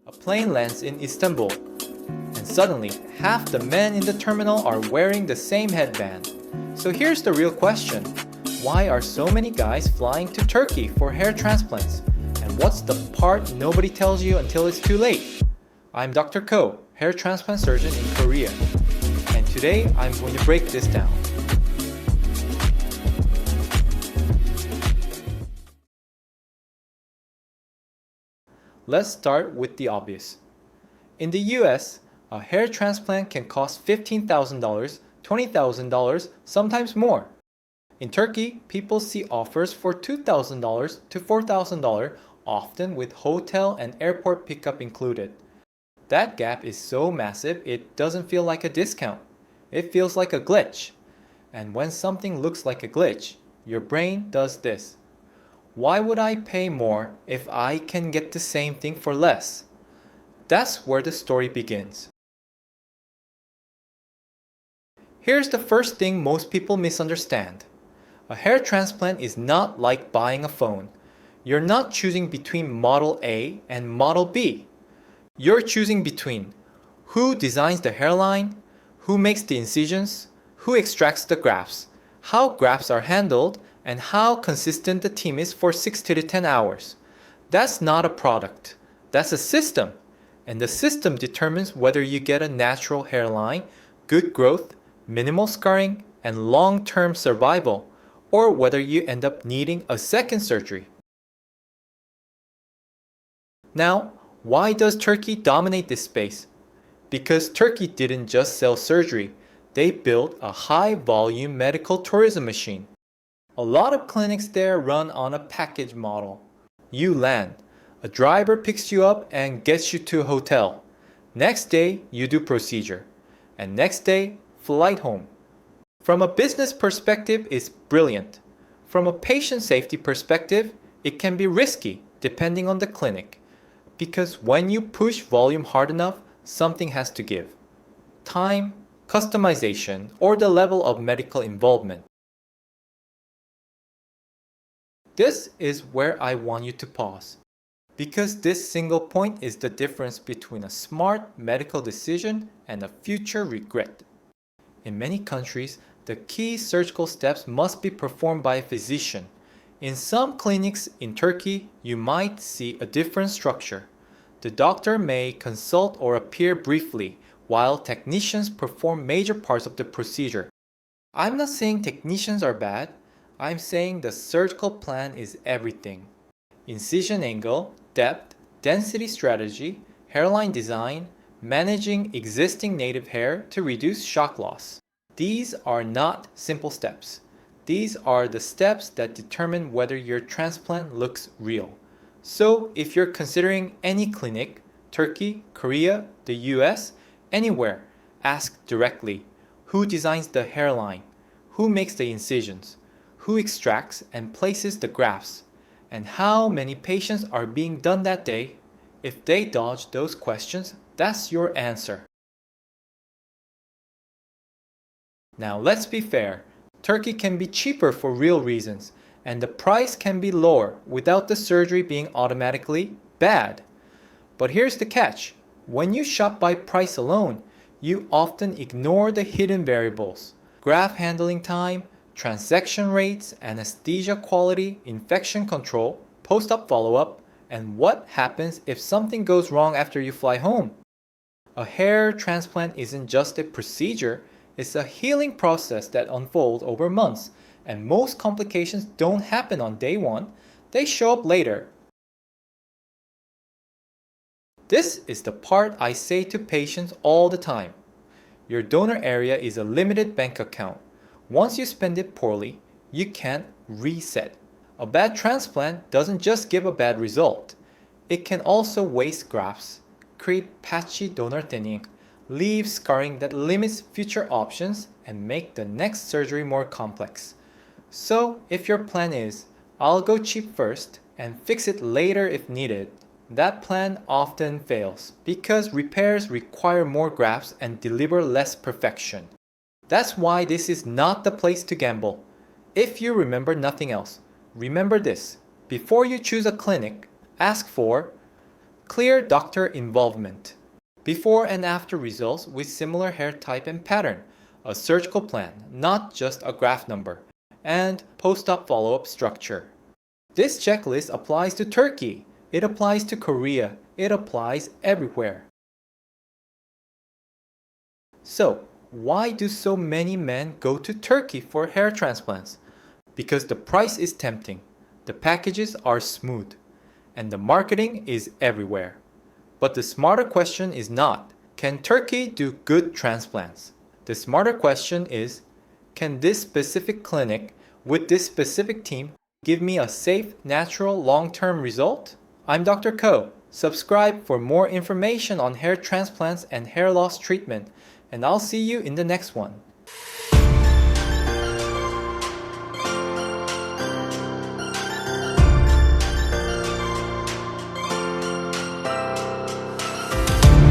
A plane lands in Istanbul, and suddenly half the men in the terminal are wearing the same headband. So here's the real question. Why are so many guys flying to Turkey for hair transplants? And what's the part nobody tells you until it's too late? I'm Dr. Ko, hair transplant surgeon in Korea. And today I'm going to break this down. Let's start with the obvious. In the US, a hair transplant can cost $15,000, $20,000, sometimes more. In Turkey, people see offers for $2,000 to $4,000, often with hotel and airport pickup included. That gap is so massive it doesn't feel like a discount. It feels like a glitch. And when something looks like a glitch, your brain does this. Why would I pay more if I can get the same thing for less? That's where the story begins. Here's the first thing most people misunderstand. A hair transplant is not like buying a phone. You're not choosing between Model A and Model B. You're choosing between who designs the hairline, who makes the incisions, who extracts the grafts, how grafts are handled, and how consistent the team is for 60 to 10 hours. That's not a product. That's a system. And the system determines whether you get a natural hairline, good growth, minimal scarring, and long-term survival, or whether you end up needing a second surgery. Now, why does Turkey dominate this space? Because Turkey didn't just sell surgery. They built a high-volume medical tourism machine. A lot of clinics there run on a package model. You land. A driver picks you up and gets you to a hotel. Next day, you do procedure. And next day, flight home. From a business perspective, it's brilliant. From a patient safety perspective, it can be risky depending on the clinic. Because when you push volume hard enough, something has to give. Time, customization, or the level of medical involvement. This is where I want you to pause. Because this single point is the difference between a smart medical decision and a future regret. In many countries, the key surgical steps must be performed by a physician. In some clinics in Turkey, you might see a different structure. The doctor may consult or appear briefly, while technicians perform major parts of the procedure. I'm not saying technicians are bad. I'm saying the surgical plan is everything. Incision angle, depth, density strategy, hairline design, managing existing native hair to reduce shock loss. These are not simple steps. These are the steps that determine whether your transplant looks real. So if you're considering any clinic, Turkey, Korea, the US, anywhere, ask directly, who designs the hairline? Who makes the incisions? Who extracts and places the grafts? And how many patients are being done that day? If they dodge those questions, that's your answer. Now let's be fair. Turkey can be cheaper for real reasons, and the price can be lower without the surgery being automatically bad. But here's the catch. When you shop by price alone, you often ignore the hidden variables. Graft handling time, transaction rates, anesthesia quality, infection control, post-op follow-up, and what happens if something goes wrong after you fly home. A hair transplant isn't just a procedure, it's a healing process that unfolds over months, and most complications don't happen on day one, they show up later. This is the part I say to patients all the time. Your donor area is a limited bank account. Once you spend it poorly, you can't reset. A bad transplant doesn't just give a bad result. It can also waste grafts, create patchy donor thinning, leave scarring that limits future options, and make the next surgery more complex. So if your plan is, I'll go cheap first and fix it later if needed, that plan often fails because repairs require more grafts and deliver less perfection. That's why this is not the place to gamble. If you remember nothing else, remember this. Before you choose a clinic, ask for Clear doctor involvement. Before and after results with similar hair type and pattern. A surgical plan, not just a graph number. And post-op follow-up structure. This checklist applies to Turkey. It applies to Korea. It applies everywhere. So, why do so many men go to Turkey for hair transplants? Because the price is tempting, the packages are smooth, and the marketing is everywhere. But the smarter question is not, can Turkey do good transplants? The smarter question is, can this specific clinic with this specific team give me a safe, natural, long-term result? I'm Dr. Ko. Subscribe for more information on hair transplants and hair loss treatment, and I'll see you in the next one.